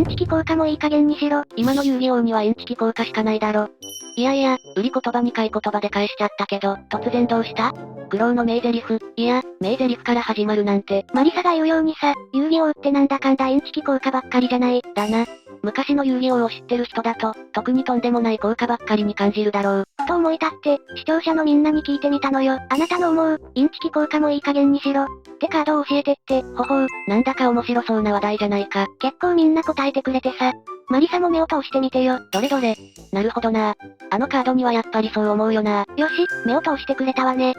ンチキ効果もいい加減にしろ。今の遊戯王にはインチキ効果しかないだろ。いやいや、売り言葉に買い言葉で返しちゃったけど、突然どうした？クロウの名台詞、いや、名台詞から始まるなんて。マリサが言うようにさ、遊戯王ってなんだかんだインチキ効果ばっかりじゃない。だな。昔の遊戯王を知ってる人だと、特にとんでもない効果ばっかりに感じるだろう。と思い立って、視聴者のみんなに聞いてみたのよ。あなたの思う、インチキ効果もいい加減にしろ。ってカードを教えてって。ほほう、なんだか面白そうな話題じゃないか。結構みんな答えてくれてさ。マリサも目を通してみてよ。どれどれ。なるほどな。あのカードにはやっぱりそう思うよな。よし、目を通してくれたわね。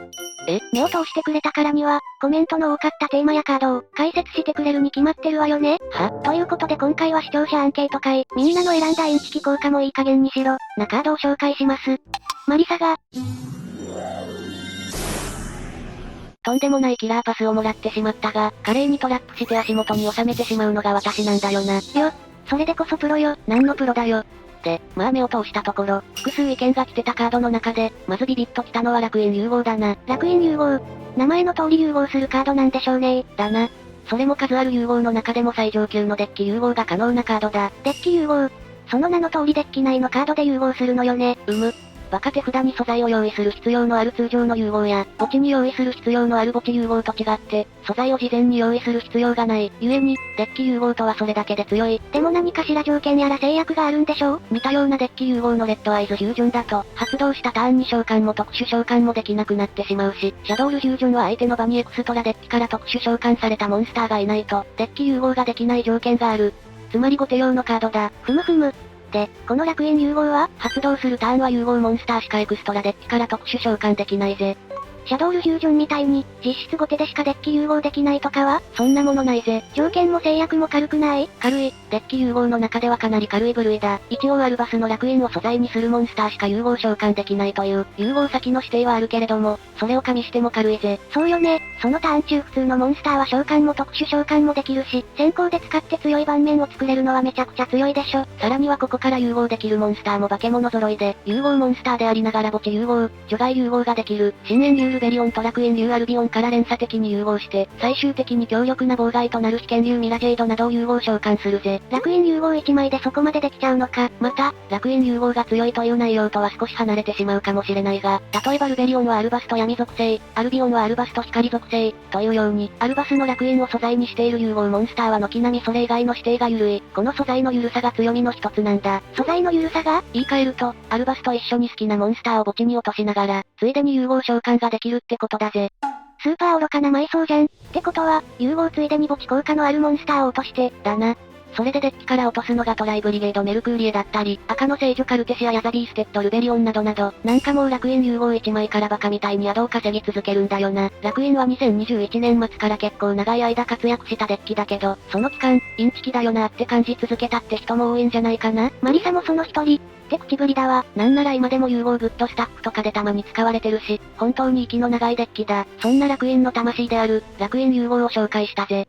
目を通してくれたからには、コメントの多かったテーマやカードを解説してくれるに決まってるわよね。ということで今回は視聴者アンケート会、みんなの選んだインチキ効果もいい加減にしろ、なカードを紹介します。マリサが、とんでもないキラーパスをもらってしまったが、華麗にトラップして足元に収めてしまうのが私なんだよな。それでこそプロよ。なんのプロだよ。で、まあ目を通したところ、複数意見が来てたカードの中で、まずビビッと来たのは楽園融合だな。楽園融合。名前の通り融合するカードなんでしょうね。だな。それも数ある融合の中でも最上級のデッキ融合が可能なカードだ。デッキ融合。その名の通りデッキ内のカードで融合するのよね。若手札に素材を用意する必要のある通常の融合や、墓地に用意する必要のある墓地融合と違って、素材を事前に用意する必要がない。故に、デッキ融合とはそれだけで強い。でも何かしら条件やら制約があるんでしょう？似たようなデッキ融合のレッドアイズフュージョンだと、発動したターンに召喚も特殊召喚もできなくなってしまうし、シャドウルフュージョンは相手の場にエクストラデッキから特殊召喚されたモンスターがいないと、デッキ融合ができない条件がある。つまり後手用のカードだ。ふむふむ。で、この楽園融合は発動するターンは融合モンスターしかエクストラデッキから特殊召喚できないぜ。シャドウルフュージョンみたいに、実質後手でしかデッキ融合できないとかはそんなものないぜ。条件も制約も軽くない？軽い。デッキ融合の中ではかなり軽い部類だ。一応アルバスの楽園を素材にするモンスターしか融合召喚できないという、融合先の指定はあるけれども、それを加味しても軽いぜ。そうよね。そのターン中普通のモンスターは召喚も特殊召喚もできるし、先行で使って強い盤面を作れるのはめちゃくちゃ強いでしょ。さらにはここから融合できるモンスターも化け物揃いで、融合モンスターでありながら墓地融合、除外融合ができる、深淵竜ルベリオンと楽園竜アルビオンから連鎖的に融合して、最終的に強力な妨害となる被験竜ミラジェイドなどを融合召喚するぜ。楽園融合1枚でそこまでできちゃうのか。また、楽園融合が強いという内容とは少し離れてしまうかもしれないが、例えばルベリオンはアルバスと闇属性、アルビオンはアルバスと光属性、というように、アルバスの楽園を素材にしている融合モンスターは軒並みそれ以外の指定が緩い。この素材の緩さが強みの一つなんだ。素材の緩さが？言い換えると、アルバスと一緒に好きなモンスターを墓地に落としながら、ついでに融合召喚ができるってことだぜ。スーパー愚かな埋葬じゃん。ってことは、融合ついでに墓地効果のあるモンスターを落として、だな。それでデッキから落とすのがトライブリゲードメルクーリエだったり、赤の聖女カルテシアヤザビーステッドルベリオンなどなど、なんかもう楽園融合1枚からバカみたいに宿を稼ぎ続けるんだよな。楽園は2021年末から結構長い間活躍したデッキだけど、その期間、インチキだよなって感じ続けたって人も多いんじゃないかな。マリサもその一人。って口ぶりだわ。なんなら今でも融合グッドスタッフとかでたまに使われてるし、本当に息の長いデッキだ。そんな楽園の魂である、楽園融合を紹介したぜ。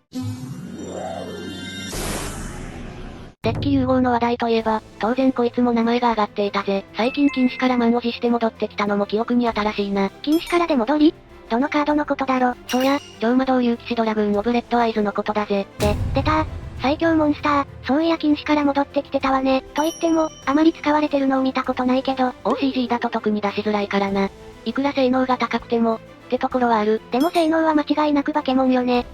デッキ融合の話題といえば、当然こいつも名前が挙がっていたぜ。最近禁止から満を持して戻ってきたのも記憶に新しいな。禁止からで戻り？どのカードのことだろ？そうや、超魔導勇騎士ドラグーンオブレッドアイズのことだぜ。出た。最強モンスター、そういや禁止から戻ってきてたわね。と言っても、あまり使われてるのを見たことないけど、OCG だと特に出しづらいからな。いくら性能が高くても、ってところはある。でも性能は間違いなく化け物よね。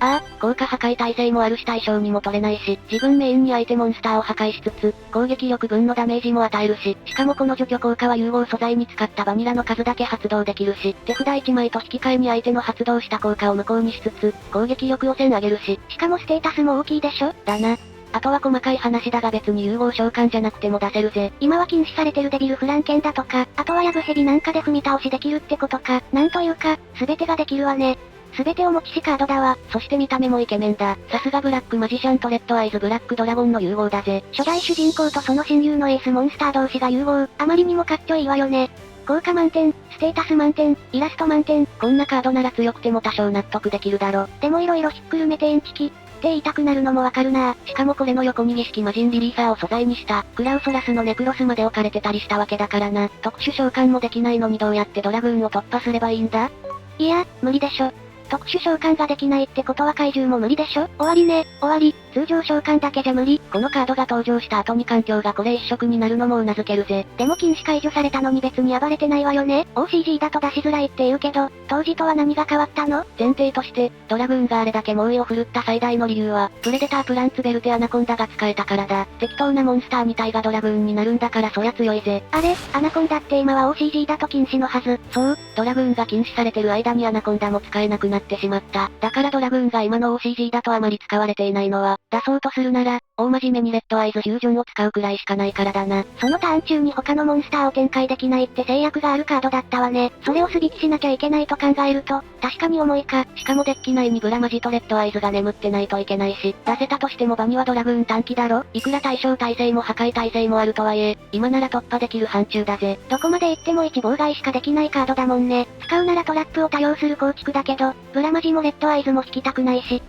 効果破壊耐性もあるし対象にも取れないし、自分メインに相手モンスターを破壊しつつ、攻撃力分のダメージも与えるし、しかもこの除去効果は融合素材に使ったバニラの数だけ発動できるし、手札1枚と引き換えに相手の発動した効果を無効にしつつ、攻撃力を1000上げるし、しかもステータスも大きいでしょ？だな。あとは細かい話だが別に融合召喚じゃなくても出せるぜ。今は禁止されてるデビルフランケンだとか、あとはヤブヘビなんかで踏み倒しできるってことか。なんというか、すべてができるわね。すべてお持ちしカードだわ。そして見た目もイケメンだ。さすがブラックマジシャンとレッドアイズブラックドラゴンの融合だぜ。初代主人公とその親友のエースモンスター同士が融合。あまりにもかっちょいいわよね。効果満点、ステータス満点、イラスト満点。こんなカードなら強くても多少納得できるだろ。でも色々ひっくるめてインチキ。って言いたくなるのもわかるな。しかもこれの横に儀式魔人リリーサーを素材にした、クラウソラスのネクロスまで置かれてたりしたわけだからな。特殊召喚もできないのにどうやってドラグーンを突破すればいいんだ？いや、無理でしょ。特殊召喚ができないってことは怪獣も無理でしょ？終わりね、終わり。通常召喚だけじゃ無理。このカードが登場した後に環境がこれ一色になるのも頷けるぜ。でも禁止解除されたのに別に暴れてないわよね。OCG だと出しづらいって言うけど、当時とは何が変わったの？前提として、ドラグーンがあれだけ猛威を振るった最大の理由は、プレデタープランツベルテアナコンダが使えたからだ。適当なモンスター2体がドラグーンになるんだからそりゃ強いぜ。あれ、アナコンダって今は OCG だと禁止のはず。そう、ドラグーンが禁止されてる間にアナコンダも使えなくなってしまった。だからドラグーンが今の OCG だとあまり使われていないのは、出そうとするなら、大真面目にレッドアイズフュージョンを使うくらいしかないからだな。そのターン中に他のモンスターを展開できないって制約があるカードだったわね。それを素引きしなきゃいけないと考えると、確かに重いか。しかもデッキ内にブラマジとレッドアイズが眠ってないといけないし、出せたとしても場にはドラグーン短期だろ？いくら対象耐性も破壊耐性もあるとはいえ、今なら突破できる範疇だぜ。どこまで行っても1妨害しかできないカードだもんね。使うならトラップを多用する構築だけど、ブラマジもレッドアイズも引きたくないし、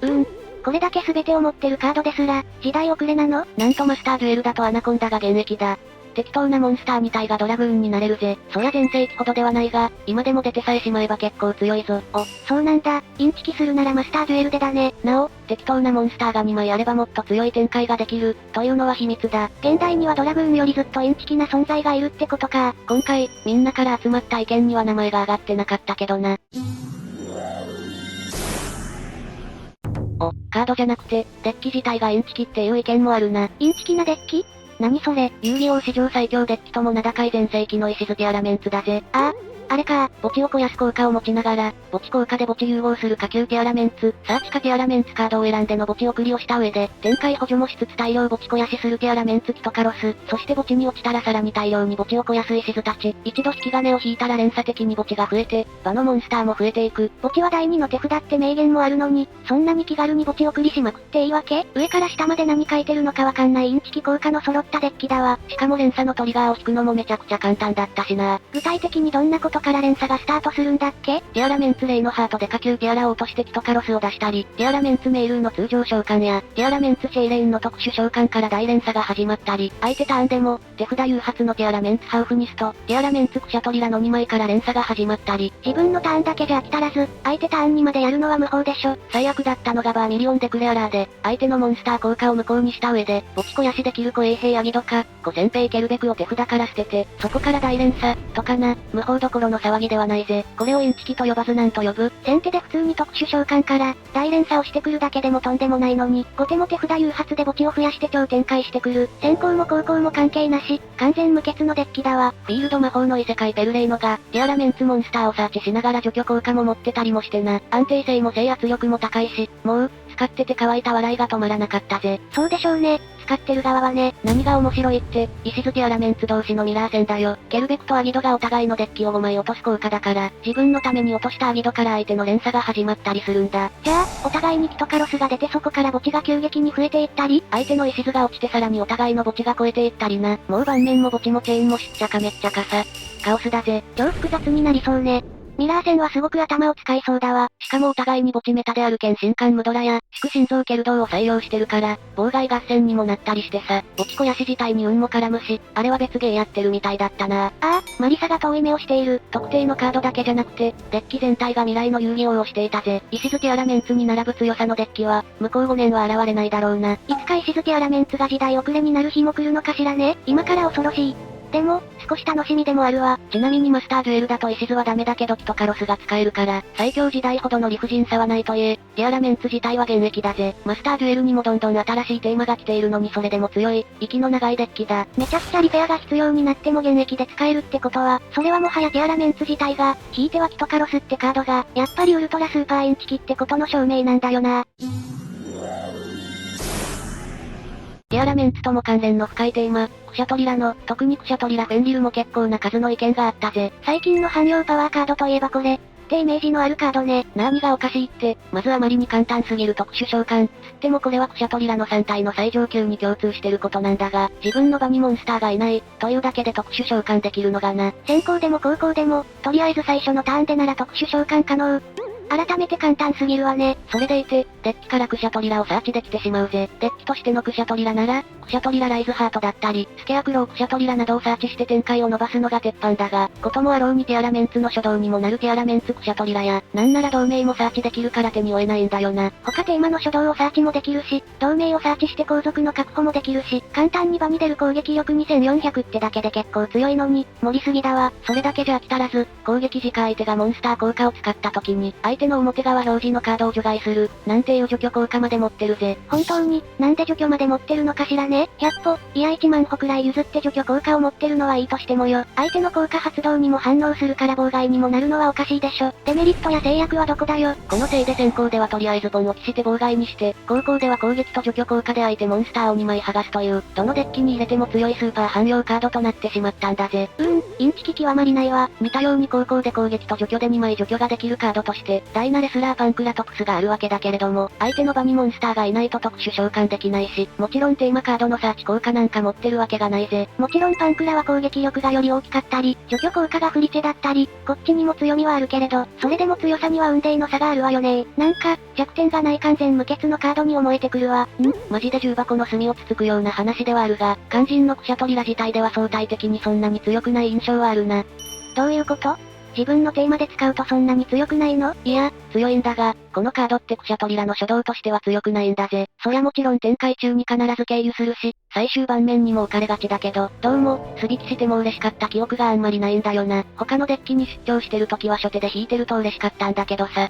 これだけ全てを持ってるカードですら、時代遅れなの？なんとマスターデュエルだとアナコンダが現役だ。適当なモンスター2体がドラグーンになれるぜ。そりゃ全盛期ほどではないが、今でも出てさえしまえば結構強いぞ。そうなんだ。インチキするならマスターデュエルでだね。なお、適当なモンスターが2枚あればもっと強い展開ができる、というのは秘密だ。現代にはドラグーンよりずっとインチキな存在がいるってことか。今回、みんなから集まった意見には名前が挙がってなかったけどな。カードじゃなくて、デッキ自体がインチキっていう意見もあるな。インチキなデッキ？何それ？遊戯王史上最強デッキとも名高い全盛期の石月アラメンツだぜ。あれか。墓地を肥やす効果を持ちながら、墓地効果で墓地融合する下級ティアラメンツ、サーチかティアラメンツカードを選んでの墓地送りをした上で、展開補助もしつつ大量墓地肥やしするティアラメンツキトカロス、そして墓地に落ちたらさらに大量に墓地を肥やす石図たち、一度引き金を引いたら連鎖的に墓地が増えて、場のモンスターも増えていく。墓地は第2の手札って明言もあるのに、そんなに気軽に墓地送りしまくっていいわけ？上から下まで何書いてるのかわかんないインチキ効果の揃ったデッキだわ。しかも連鎖のトリガーを引くのもめちゃくちゃ簡単だったしな。具体的にどんなことから連鎖がスタートするんだっけ？ティアラメンツレイのハートで下級ティアラを落としてキトカロスを出したり、ティアラメンツメイルーの通常召喚や、ティアラメンツシェイレーンの特殊召喚から大連鎖が始まったり、相手ターンでも、手札誘発のティアラメンツハウフニスト、ティアラメンツクシャトリラの2枚から連鎖が始まったり、自分のターンだけじゃ飽き足らず、相手ターンにまでやるのは無法でしょ。最悪だったのがバーミリオンデクレアラーで、相手のモンスター効果を無効にした上で、墓地肥やしできる小衛兵アギドか、小先兵ケルベクを手札から捨てて、そこから大連鎖、とかな、無法どころの騒ぎではないぜ。これをインチキと呼ばずなんと呼ぶ？先手で普通に特殊召喚から、大連鎖をしてくるだけでもとんでもないのに、後手も手札誘発で墓地を増やして超展開してくる。先行も後攻も関係なし、完全無欠のデッキだわ。フィールド魔法の異世界ペルレイノが、ティアラメンツモンスターをサーチしながら除去効果も持ってたりもしてな。安定性も制圧力も高いし、もう、使ってて乾いた笑いが止まらなかったぜ。そうでしょうね。使ってる側はね。何が面白いって、石月アラメンツ同士のミラー戦だよ。ケルベクとアギドがお互いのデッキを5枚落とす効果だから、自分のために落としたアギドから相手の連鎖が始まったりするんだ。じゃあ、お互いにキトカロスが出てそこから墓地が急激に増えていったり、相手の石図が落ちてさらにお互いの墓地が超えていったりな。もう盤面も墓地もチェーンもしっちゃかめっちゃかさ。カオスだぜ。超複雑になりそうね。ミラー戦はすごく頭を使いそうだわ。しかもお互いに墓地メタである剣神官ムドラや、宿心臓ケルドーを採用してるから、妨害合戦にもなったりしてさ、墓地肥やし自体に運も絡むし、あれは別ゲーやってるみたいだったな。マリサが遠い目をしている。特定のカードだけじゃなくて、デッキ全体が未来の遊戯王をしていたぜ。石月アラメンツに並ぶ強さのデッキは、向こう5年は現れないだろうな。いつか石月アラメンツが時代遅れになる日も来るのかしらね。今から恐ろしい。でも、少し楽しみでもあるわ。ちなみにマスターデュエルだと石図はダメだけどキトカロスが使えるから、最強時代ほどの理不尽さはないといえ、ティアラメンツ自体は現役だぜ。マスターデュエルにもどんどん新しいテーマが来ているのにそれでも強い、息の長いデッキだ。めちゃくちゃリペアが必要になっても現役で使えるってことは、それはもはやティアラメンツ自体が、ひいてはキトカロスってカードが、やっぱりウルトラスーパーインチキってことの証明なんだよな。ティアラメンツとも関連の深いテーマ、クシャトリラの、特にクシャトリラフェンリルも結構な数の意見があったぜ。最近の汎用パワーカードといえばこれ、ってイメージのあるカードね。何がおかしいって、まずあまりに簡単すぎる特殊召喚。つってもこれはクシャトリラの3体の最上級に共通してることなんだが、自分の場にモンスターがいない、というだけで特殊召喚できるのがな。先行でも後攻でも、とりあえず最初のターンでなら特殊召喚可能。改めて簡単すぎるわね。それでいて、デッキからクシャトリラをサーチできてしまうぜ。デッキとしてのクシャトリラなら、クシャトリラライズハートだったり、スケアクロウクシャトリラなどをサーチして展開を伸ばすのが鉄板だが、こともあろうにティアラメンツの初動にもなるティアラメンツクシャトリラや、なんなら同盟もサーチできるから手に負えないんだよな。他テーマの初動をサーチもできるし、同盟をサーチして後続の確保もできるし、簡単に場に出る攻撃力2400ってだけで結構強いのに、盛りすぎだわ。それだけじゃ飽き足らず、攻撃時か相手がモンスター効果を使った時に、相手の表側表示のカードを除外する、なんていう除去効果まで持ってるぜ。本当に、なんで除去まで持ってるのかしらね。100歩、いや1万歩くらい譲って除去効果を持ってるのはいいとしてもよ。相手の効果発動にも反応するから妨害にもなるのはおかしいでしょ。デメリットや制約はどこだよ。このせいで先行ではとりあえずポンを期して妨害にして、後攻では攻撃と除去効果で相手モンスターを2枚剥がすという、どのデッキに入れても強いスーパー汎用カードとなってしまったんだぜ。インチキ極まりないわ。似たように後攻で攻撃と除去で2枚除去ができるカードとして、ダイナレスラーパンクラトクスがあるわけだけれども、相手の場にモンスターがいないと特殊召喚できないし、もちろんテーマカードのサーチ効果なんか持ってるわけがないぜ。もちろんパンクラは攻撃力がより大きかったり、除去効果がフリチェだったり、こっちにも強みはあるけれど、それでも強さには運命の差があるわよね。なんか、弱点がない完全無欠のカードに思えてくるわ。マジで重箱の隅をつつくような話ではあるが、肝心のクシャトリラ自体では相対的にそんなに強くない印象はあるな。どういうこと？自分のテーマで使うとそんなに強くないの？いや、強いんだが、このカードってクシャトリラの初動としては強くないんだぜ。そりゃもちろん展開中に必ず経由するし、最終盤面にも置かれがちだけど、どうも、素引きしても嬉しかった記憶があんまりないんだよな。他のデッキに出張してる時は初手で引いてると嬉しかったんだけどさ。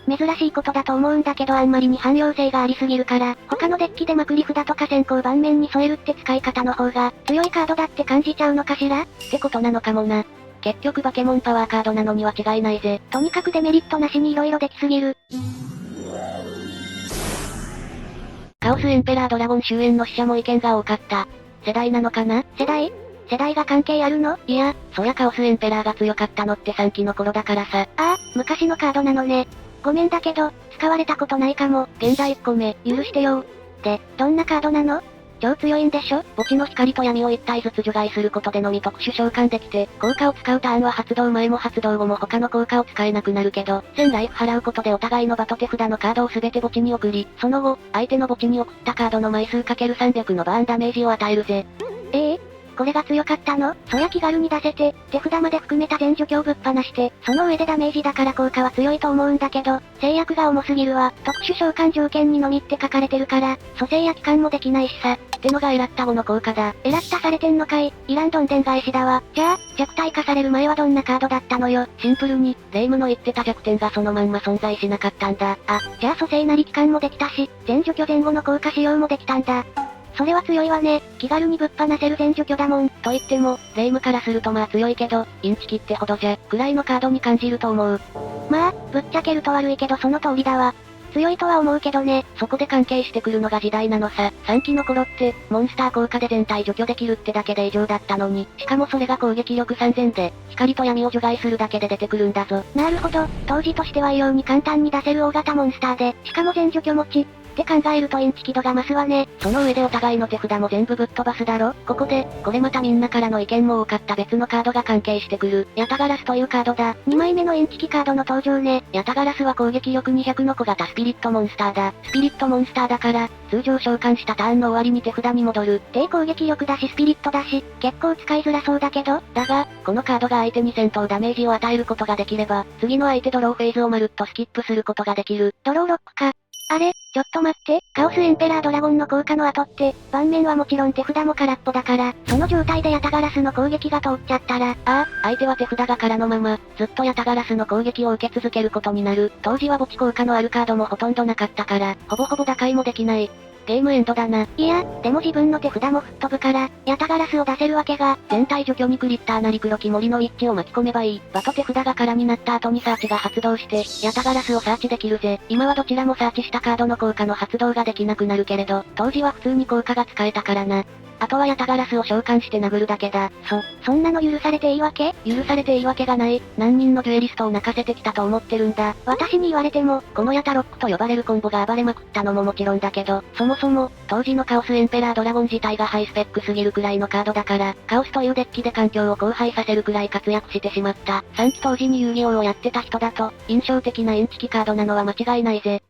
珍しいことだと思うんだけどあんまりに汎用性がありすぎるから、他のデッキでまくり札とか先行盤面に添えるって使い方の方が、強いカードだって感じちゃうのかしら？ってことなのかもな。結局バケモンパワーカードなのには違いないぜ。とにかくデメリットなしに色々できすぎる。カオスエンペラードラゴン終焉の死者も意見が多かった。世代なのかな？世代が関係あるの？いや、そりゃカオスエンペラーが強かったのって3期の頃だからさ。ああ、昔のカードなのね。ごめんだけど、使われたことないかも。現在1個目、許してよ。で、どんなカードなの？超強いんでしょ？墓地の光と闇を1体ずつ除外することでのみ特殊召喚できて、効果を使うターンは発動前も発動後も他の効果を使えなくなるけど、1000ライフ払うことでお互いの場と手札のカードを全て墓地に送り、その後、相手の墓地に送ったカードの枚数 ×300 のバーンダメージを与えるぜ。これが強かったの？そりゃ気軽に出せて、手札まで含めた全除去をぶっ放して、その上でダメージだから効果は強いと思うんだけど、制約が重すぎるわ。特殊召喚条件にのみって書かれてるから、蘇生や期間もできないしさ。ってのがエラッタ後の効果だ。エラッタされてんのかい？イランどんでん返しだわ。じゃあ、弱体化される前はどんなカードだったのよ。シンプルに、レイムの言ってた弱点がそのまんま存在しなかったんだ。じゃあ蘇生なり期間もできたし、全除去前後の効果使用もできたんだ。それは強いわね。気軽にぶっ放せる全除去だもん。と言っても、レイムからするとまあ強いけど、インチキってほどじゃ、くらいのカードに感じると思う。まあ、ぶっちゃけると悪いけどその通りだわ。強いとは思うけどね。そこで関係してくるのが時代なのさ。3期の頃って、モンスター効果で全体除去できるってだけで異常だったのに、しかもそれが攻撃力3000で、光と闇を除外するだけで出てくるんだぞ。なるほど、当時としては異様に簡単に出せる大型モンスターで、しかも全除去持ち。って考えるとインチキ度が増すわね。その上でお互いの手札も全部ぶっ飛ばすだろ。ここで、これまたみんなからの意見も多かった別のカードが関係してくる。ヤタガラスというカードだ。2枚目のインチキカードの登場ね。ヤタガラスは攻撃力200の小型スピリットモンスターだ。スピリットモンスターだから、通常召喚したターンの終わりに手札に戻る。低攻撃力だしスピリットだし、結構使いづらそうだけど。だが、このカードが相手に戦闘ダメージを与えることができれば、次の相手ドローフェーズをまるっとスキップすることができる。ドローロックか。あれ、ちょっと待って、カオスエンペラードラゴンの効果の後って、盤面はもちろん手札も空っぽだから、その状態でヤタガラスの攻撃が通っちゃったら、相手は手札が空のまま、ずっとヤタガラスの攻撃を受け続けることになる。当時は墓地効果のあるカードもほとんどなかったから、ほぼほぼ打開もできない。ゲームエンドだな。いや、でも自分の手札も吹っ飛ぶから、ヤタガラスを出せるわけが、全体除去にクリッターなり黒木森のウィッチを巻き込めばいい。場と手札が空になった後にサーチが発動して、ヤタガラスをサーチできるぜ。今はどちらもサーチしたカードの効果の発動ができなくなるけれど、当時は普通に効果が使えたからな。あとはヤタガラスを召喚して殴るだけだ。そんなの許されていいわけ？許されていいわけがない。何人のデュエリストを泣かせてきたと思ってるんだ。私に言われても、このヤタロックと呼ばれるコンボが暴れまくったのももちろんだけど、そもそも、当時のカオスエンペラードラゴン自体がハイスペックすぎるくらいのカードだから、カオスというデッキで環境を荒廃させるくらい活躍してしまった。3期当時に遊戯王をやってた人だと、印象的なインチキカードなのは間違いないぜ。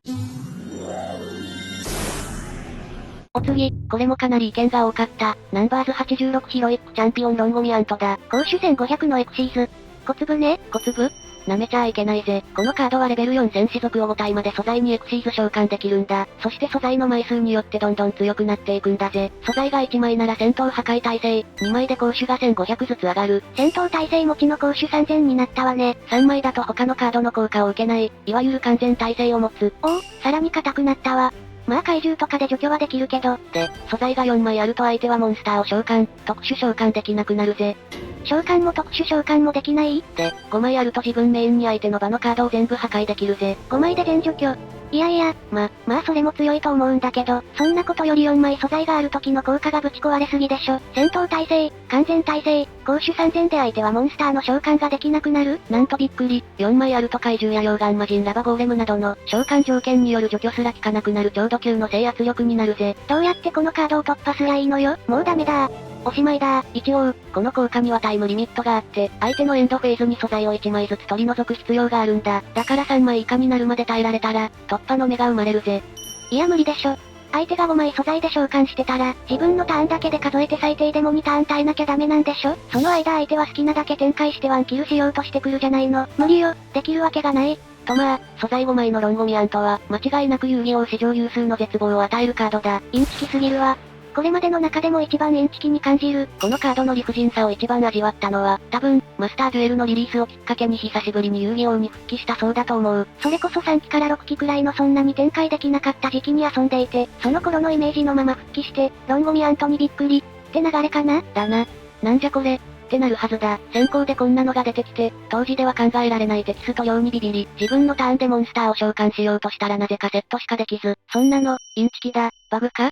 お次、これもかなり意見が多かった。ナンバーズ86ヒロイックチャンピオンロンゴミアントだ。攻守1500のエクシーズ。小粒ね。小粒？舐めちゃいけないぜ。このカードはレベル4戦士族を5体まで素材にエクシーズ召喚できるんだ。そして素材の枚数によってどんどん強くなっていくんだぜ。素材が1枚なら戦闘破壊耐性、2枚で攻守が1500ずつ上がる。戦闘耐性持ちの攻守3000になったわね。3枚だと他のカードの効果を受けない、いわゆる完全耐性を持つ。おお、さらに硬くなったわ。まあ怪獣とかで除去はできるけど。で、素材が4枚あると相手はモンスターを召喚、特殊召喚できなくなるぜ。召喚も特殊召喚もできない？で、5枚あると自分メインに相手の場のカードを全部破壊できるぜ。5枚で全除去。いやいや、まあそれも強いと思うんだけど、そんなことより4枚素材がある時の効果がぶち壊れすぎでしょ。戦闘耐性、完全耐性、攻守3000で相手はモンスターの召喚ができなくなる？なんとびっくり、4枚あると怪獣や溶岩魔人ラバゴーレムなどの召喚条件による除去すら効かなくなる強度級の制圧力になるぜ。どうやってこのカードを突破すりゃいいのよ？もうダメだ。おしまいだ。一応、この効果にはタイムリミットがあって、相手のエンドフェーズに素材を1枚ずつ取り除く必要があるんだ。だから3枚以下になるまで耐えられたら、突破の目が生まれるぜ。いや無理でしょ。相手が5枚素材で召喚してたら、自分のターンだけで数えて最低でも2ターン耐えなきゃダメなんでしょ？その間相手は好きなだけ展開してワンキルしようとしてくるじゃないの。無理よ、できるわけがない。とまあ、素材5枚のロンゴミアントは、間違いなく遊戯王史上有数の絶望を与えるカードだ。インチキすぎるわ。これまでの中でも一番インチキに感じる。このカードの理不尽さを一番味わったのは、多分、マスターデュエルのリリースをきっかけに久しぶりに遊戯王に復帰したそうだと思う。それこそ3期から6期くらいのそんなに展開できなかった時期に遊んでいて、その頃のイメージのまま復帰して、ロンゴミアントにびっくり、って流れかな？だな。なんじゃこれ。ってなるはずだ。先行でこんなのが出てきて、当時では考えられないテキスト用にビビり、自分のターンでモンスターを召喚しようとしたらなぜかセットしかできず、そんなの、インチキだ、バグかっ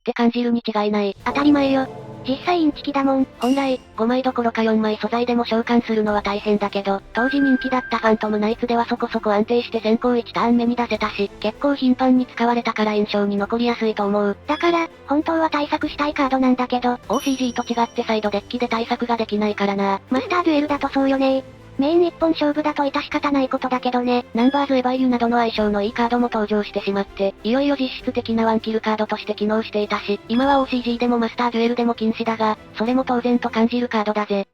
て感じるに違いない。当たり前よ。実際インチキだもん。本来、5枚どころか4枚素材でも召喚するのは大変だけど、当時人気だったファントムナイツではそこそこ安定して先行1ターン目に出せたし、結構頻繁に使われたから印象に残りやすいと思う。だから、本当は対策したいカードなんだけど、OCG と違ってサイドデッキで対策ができないからな。マスターデュエルだとそうよね。メイン一本勝負だと致し方ないことだけどね。ナンバーズエヴァイユなどの相性のいいカードも登場してしまって、いよいよ実質的なワンキルカードとして機能していたし、今は OCG でもマスターデュエルでも禁止だが、それも当然と感じるカードだぜ。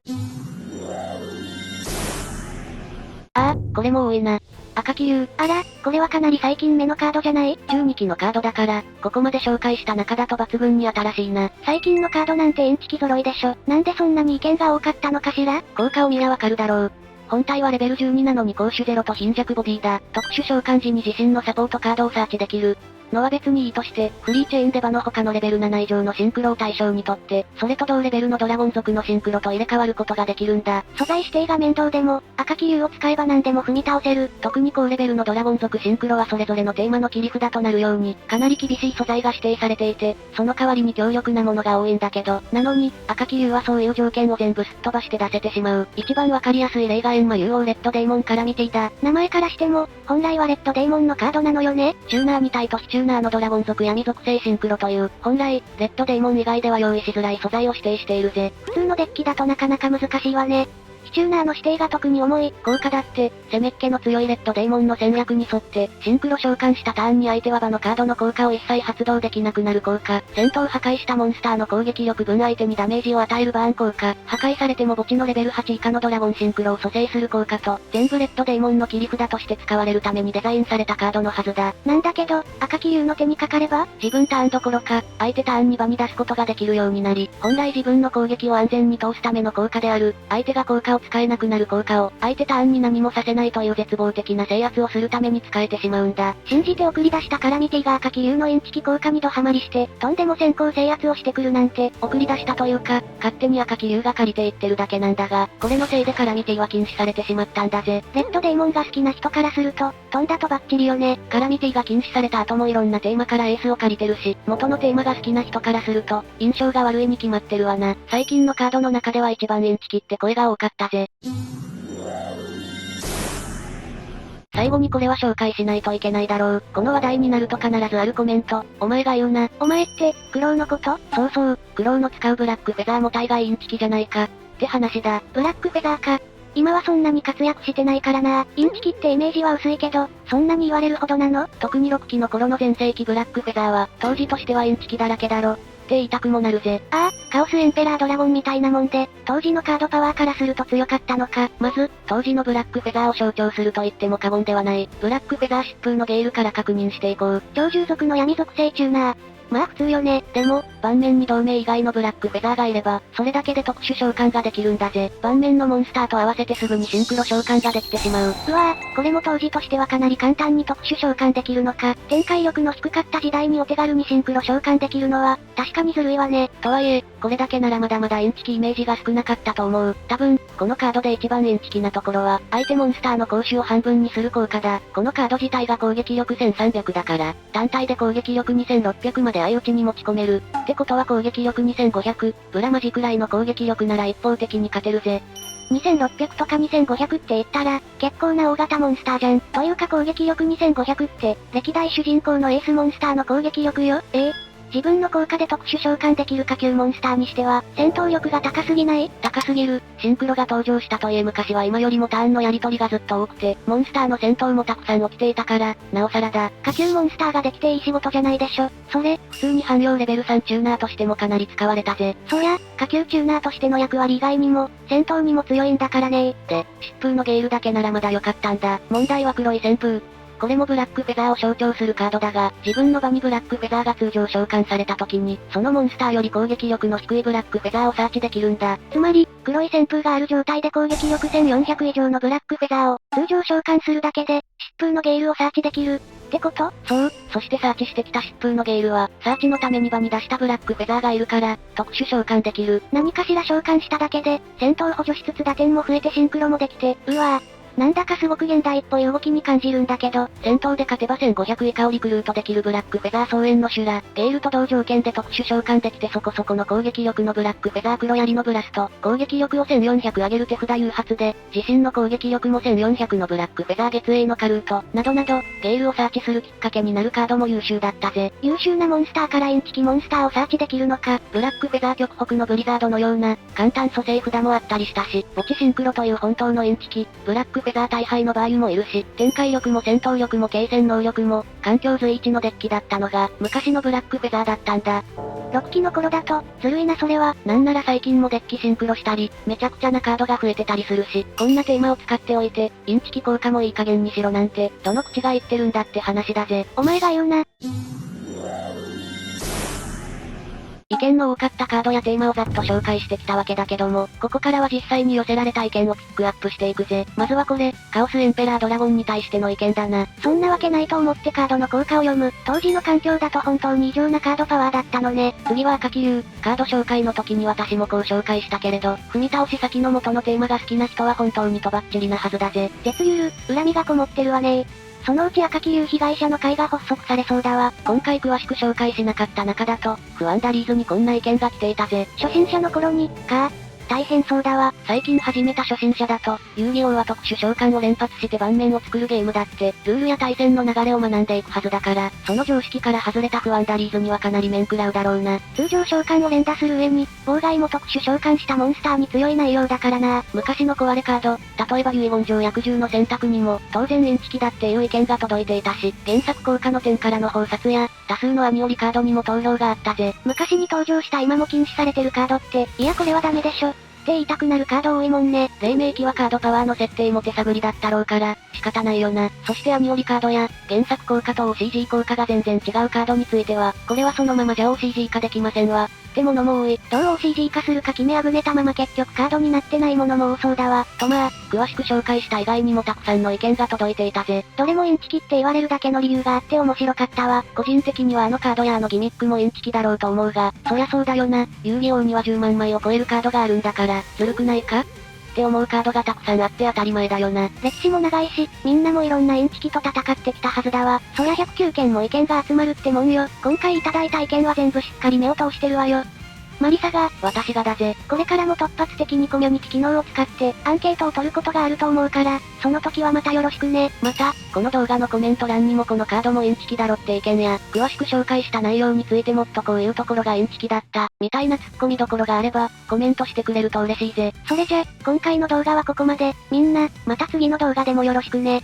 ああ、これも多いな。赤気流。あら、これはかなり最近目のカードじゃない？ 12 期のカードだから、ここまで紹介した中だと抜群に新しいな。最近のカードなんてインチキ揃いでしょ。なんでそんなに意見が多かったのかしら？効果を見りゃわかるだろう。本体はレベル12なのに攻守0と貧弱ボディだ。特殊召喚時に自身のサポートカードをサーチできる。のは別にいいとして、フリーチェーンで場の他のレベル7以上のシンクロを対象にとって、それと同レベルのドラゴン族のシンクロと入れ替わることができるんだ。素材指定が面倒でも、赤気流を使えば何でも踏み倒せる。特に高レベルのドラゴン族シンクロはそれぞれのテーマの切り札となるように、かなり厳しい素材が指定されていて、その代わりに強力なものが多いんだけど、なのに、赤気流はそういう条件を全部すっ飛ばして出せてしまう。一番わかりやすい例がエンマ竜王レッドデーモンから見ていた。名前からしても、本来はレッドデーモンのカードなのよね。チューナー2体と非チューナーのドラゴン族闇属性シンクロという、本来、レッドデーモン以外では用意しづらい素材を指定しているぜ。普通のデッキだとなかなか難しいわね。非チューナーの指定が特に重い。効果だって、攻めっ気の強いレッドデーモンの戦略に沿って、シンクロ召喚したターンに相手は場のカードの効果を一切発動できなくなる効果。戦闘破壊したモンスターの攻撃力分相手にダメージを与えるバーン効果。破壊されても墓地のレベル8以下のドラゴンシンクロを蘇生する効果と、全部レッドデーモンの切り札として使われるためにデザインされたカードのはずだ。なんだけど、赤気流の手にかかれば自分ターンどころか、相手ターンに場に出すことができるようになり、本来自分の攻撃を安全に通すための効果である、相手が効果をを使えなくなる効果を、相手ターンに何もさせないという絶望的な制圧をするために使えてしまうんだ。信じて送り出したカラミティが赤気流のインチキ効果にドハマりして、とんでも先行制圧をしてくるなんて、送り出したというか、勝手に赤気流が借りていってるだけなんだが、これのせいでカラミティは禁止されてしまったんだぜ。レッドデーモンが好きな人からすると、とんだとバッチリよね。カラミティが禁止された後もいろんなテーマからエースを借りてるし、元のテーマが好きな人からすると、印象が悪いに決まってるわな。最近のカードの中では一番インチキって声が多かったぜ。最後にこれは紹介しないといけないだろう。この話題になると必ずあるコメント。お前が言うな。お前って、クロウのこと？そうそう、クロウの使うブラックフェザーも大概インチキじゃないか。って話だ。ブラックフェザーか。今はそんなに活躍してないからな。インチキってイメージは薄いけど、そんなに言われるほどなの？特に6期の頃の全盛期ブラックフェザーは、当時としてはインチキだらけだろ。って言いたくもなるぜ。ああ、カオスエンペラードラゴンみたいなもんで、当時のカードパワーからすると強かったのか。まず、当時のブラックフェザーを象徴すると言っても過言ではない。ブラックフェザー疾風のゲイルから確認していこう。超獣族の闇属性チューナー。まあ普通よね。でも、盤面に同盟以外のブラックフェザーがいれば、それだけで特殊召喚ができるんだぜ。盤面のモンスターと合わせてすぐにシンクロ召喚ができてしまう。うわぁ、これも当時としてはかなり簡単に特殊召喚できるのか。展開力の低かった時代にお手軽にシンクロ召喚できるのは、確かにずるいわね。とはいえ、これだけならまだまだインチキイメージが少なかったと思う。多分、このカードで一番インチキなところは、相手モンスターの攻守を半分にする効果だ。このカード自体が攻撃力1300だから、単体で攻撃力2600まで相打ちに持ち込める。ってことは攻撃力2500、ブラマジくらいの攻撃力なら一方的に勝てるぜ。2600とか2500って言ったら、結構な大型モンスターじゃん。というか攻撃力2500って、歴代主人公のエースモンスターの攻撃力よ。自分の効果で特殊召喚できる下級モンスターにしては、戦闘力が高すぎない？高すぎる。シンクロが登場したといえ昔は今よりもターンのやり取りがずっと多くて、モンスターの戦闘もたくさん起きていたから、なおさらだ。下級モンスターができていい仕事じゃないでしょ。それ、普通に汎用レベル3チューナーとしてもかなり使われたぜ。そりゃ、下級チューナーとしての役割以外にも、戦闘にも強いんだからね。で、疾風のゲイルだけならまだ良かったんだ。問題は黒い旋風。これもブラックフェザーを象徴するカードだが、自分の場にブラックフェザーが通常召喚された時に、そのモンスターより攻撃力の低いブラックフェザーをサーチできるんだ。つまり、黒い旋風がある状態で攻撃力1400以上のブラックフェザーを、通常召喚するだけで、疾風のゲイルをサーチできる。ってこと？そう、そしてサーチしてきた疾風のゲイルは、サーチのために場に出したブラックフェザーがいるから、特殊召喚できる。何かしら召喚しただけで、戦闘補助しつつ打点も増えてシンクロもできて、うわぁ。なんだかすごく現代っぽい動きに感じるんだけど、戦闘で勝てば1500以下をリクルートできるブラックフェザー双円の修羅、ゲイルと同条件で特殊召喚できてそこそこの攻撃力のブラックフェザー黒槍のブラスト、攻撃力を1400上げる手札誘発で、自身の攻撃力も1400のブラックフェザー月影のカルート、などなど、ゲイルをサーチするきっかけになるカードも優秀だったぜ。優秀なモンスターからインチキモンスターをサーチできるのか。ブラックフェザー極北のブリザードのような、簡単蘇生札もあったりしたし、墓地シンクロという本当のインチキ、ブラックフェザー大敗の場合もいるし、展開力も戦闘力も継戦能力も、環境随一のデッキだったのが、昔のブラックフェザーだったんだ。6期の頃だと、ずるいなそれは。なんなら最近もデッキシンクロしたり、めちゃくちゃなカードが増えてたりするし、こんなテーマを使っておいて、インチキ効果もいい加減にしろなんて、どの口が言ってるんだって話だぜ。お前が言うな。意見の多かったカードやテーマをざっと紹介してきたわけだけども、ここからは実際に寄せられた意見をピックアップしていくぜ。まずはこれ、カオスエンペラードラゴンに対しての意見だな。そんなわけないと思ってカードの効果を読む。当時の環境だと本当に異常なカードパワーだったのね。次は赤木流。カード紹介の時に私もこう紹介したけれど、踏み倒し先の元のテーマが好きな人は本当にとばっちりなはずだぜ。絶ゆる、恨みがこもってるわね。そのうち赤木流被害者の会が発足されそうだわ。今回詳しく紹介しなかった中だと、不安ダリーズにこんな意見が来ていたぜ。初心者の頃に、大変そうだわ。最近始めた初心者だと、遊戯王は特殊召喚を連発して盤面を作るゲームだって、ルールや対戦の流れを学んでいくはずだから、その常識から外れた不安ダリーズにはかなり面食らうだろうな。通常召喚を連打する上に、妨害も特殊召喚したモンスターに強い内容だからな。昔の壊れカード、例えば遺言状薬獣の選択にも、当然インチキだっていう意見が届いていたし、原作効果の点からの考察や、多数のアニオリカードにも投票があったぜ。昔に登場した今も禁止されてるカードって、いやこれはダメでしょ。って言いたくなるカード多いもんね。黎明期はカードパワーの設定も手探りだったろうから、仕方ないよな。そしてアニオリカードや、原作効果と OCG 効果が全然違うカードについては、これはそのままじゃ OCG 化できませんわ。っってものも多い。どう OCG 化するか決めあぐねたまま結局カードになってないものも多そうだわ。とまあ、詳しく紹介した以外にもたくさんの意見が届いていたぜ。どれもインチキって言われるだけの理由があって面白かったわ。個人的にはあのカードやあのギミックもインチキだろうと思うが、そりゃそうだよな。遊戯王には10万枚を超えるカードがあるんだから、ずるくないかって思うカードがたくさんあって当たり前だよな。歴史も長いし、みんなもいろんなインチキと戦ってきたはずだわ。そりゃ109件も意見が集まるってもんよ。今回いただいた意見は全部しっかり目を通してるわよ。マリサが、私がだぜ。これからも突発的にコミュニティ機能を使って、アンケートを取ることがあると思うから、その時はまたよろしくね。また、この動画のコメント欄にもこのカードもインチキだろって意見や、詳しく紹介した内容についてもっとこういうところがインチキだった、みたいなツッコミどころがあれば、コメントしてくれると嬉しいぜ。それじゃ、今回の動画はここまで。みんな、また次の動画でもよろしくね。